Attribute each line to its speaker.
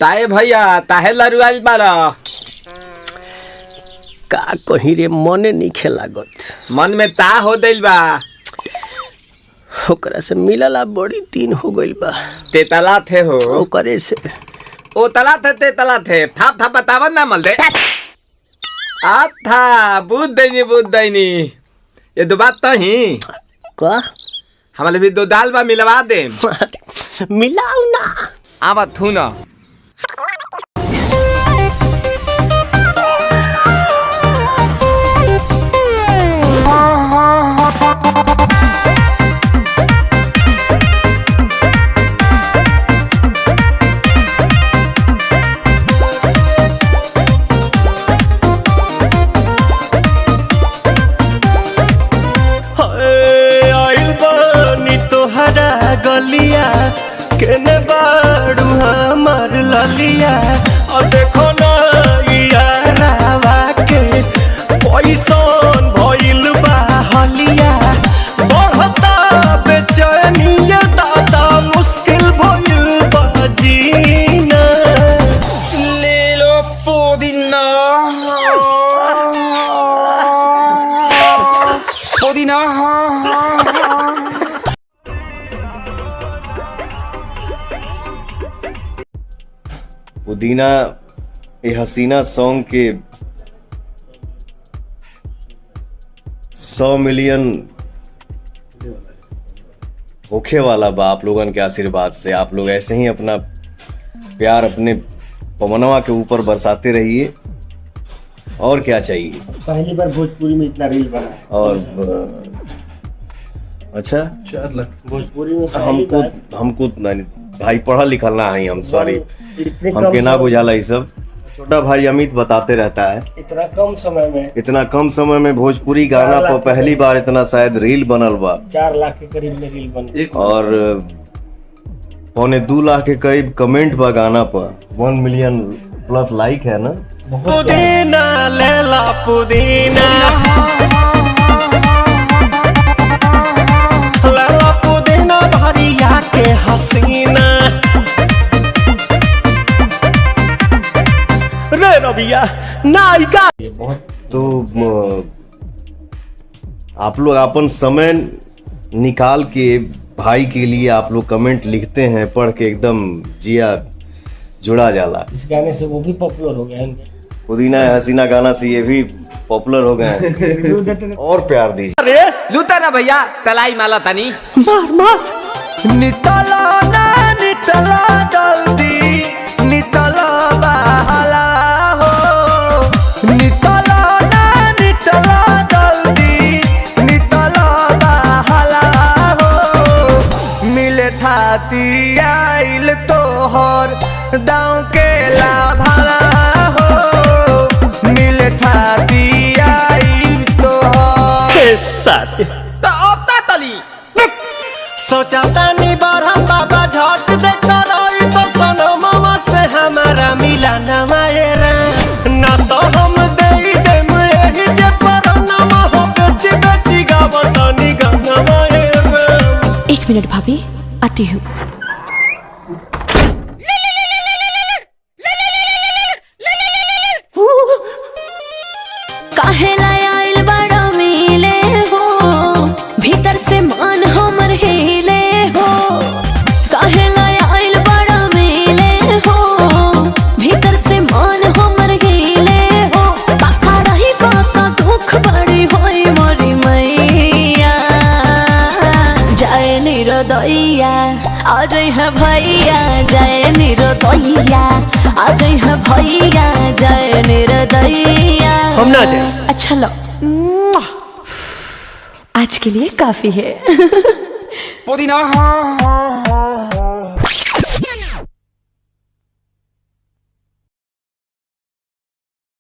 Speaker 1: ताए भैया ताहे लरुआल बारा
Speaker 2: का कहीं रे मने नहीं लागत।
Speaker 1: मन में ता हो दिल बा
Speaker 2: ओकरा से मिलला बड़ी दिन हो गइल बा।
Speaker 1: ते तला थे हो
Speaker 2: ओकरे से
Speaker 1: ओ तला थे ते तला थे थाप थाप बतावन ना मल दे आ था बुद्ध दैनी ये दो बात तो ही
Speaker 2: का
Speaker 1: हमारे भी दो दाल बा मिलवा दे
Speaker 2: मिलाऊ ना
Speaker 1: आवा थू ना
Speaker 2: गलिया केने बाड़ू हमार ललिया और देखो ना यारावा के पैसन भइल बा हलिया बढ़ता बेचैनिया दादा मुश्किल भइल बा जीना
Speaker 1: ले लो पुदीना पुदीना
Speaker 3: पुदीना ए हसीना सॉन्ग के 100 मिलियन होखे वाला बा आप लोगन के आशीर्वाद से। आप लोग ऐसे ही अपना प्यार अपने पवनवा के ऊपर बरसाते रहिए और क्या चाहिए।
Speaker 2: पहली बार भोजपुरी में इतना रील बना
Speaker 3: और अच्छा
Speaker 2: 4 लाख भोजपुरी में
Speaker 3: हमको भाई पढ़ा लिखा ना है हम सॉरी हमके ना बुझाला ये सब। छोटा भाई अमित बताते रहता है इतना कम समय में भोजपुरी गाना पर पहली बार इतना शायद रील बनल बा
Speaker 2: 4 लाख के करीब में रील बन
Speaker 3: और 2.25 लाख के करीब कमेंट बा गाना पर 1 मिलियन प्लस लाइक है ना।
Speaker 2: पुदीना लेला पुदीना लेला पुदीना भरिया के हसीना रे रबिया नायिका।
Speaker 3: तो आप लोग अपन समय निकाल के भाई के लिए आप लोग कमेंट लिखते हैं, पढ़ के एकदम जिया जुड़ा जाला।
Speaker 2: इस गाने से वो भी पॉपुलर हो गया है।
Speaker 3: पुदीना हसीना गाना से ये भी पॉपुलर हो गए और प्यार दीजिए।
Speaker 2: अरे
Speaker 1: लूटा ना भैया तलाई माला तनी
Speaker 2: मार नितला ना नितला जल्दी नितला बहला हो नितला ना नितला जल्दी नितला बहला हो मिले थाती आइल तोहर दाँव के लाभला हो मिले थाती आइल तोहर साथी
Speaker 1: तो अपना तली
Speaker 2: सोचा तानी बार हम बाबा झट देखता रही तो सनमवा से हमारा मिला न मायरा ना तो हम दे देम यही जे परनमा हो बेची बेची गावतानी गाना मायरा।
Speaker 4: 1 मिनट भाभी आती हूँ। काहे लायल बड़ा मिले हो भीतर से मान हमर हिले हो काहे लायल बड़ा मिले हो भीतर से मान हमर हिले हो बाका रही बाका दुख बड़ी होई मोरी मैया जाए निरोदैया आज है भैया जाए निरोदैया आज है भैया जाए निरोदैया।
Speaker 2: हम ना जाए।
Speaker 4: अच्छा लो आज के लिए काफी है।
Speaker 1: पुदीना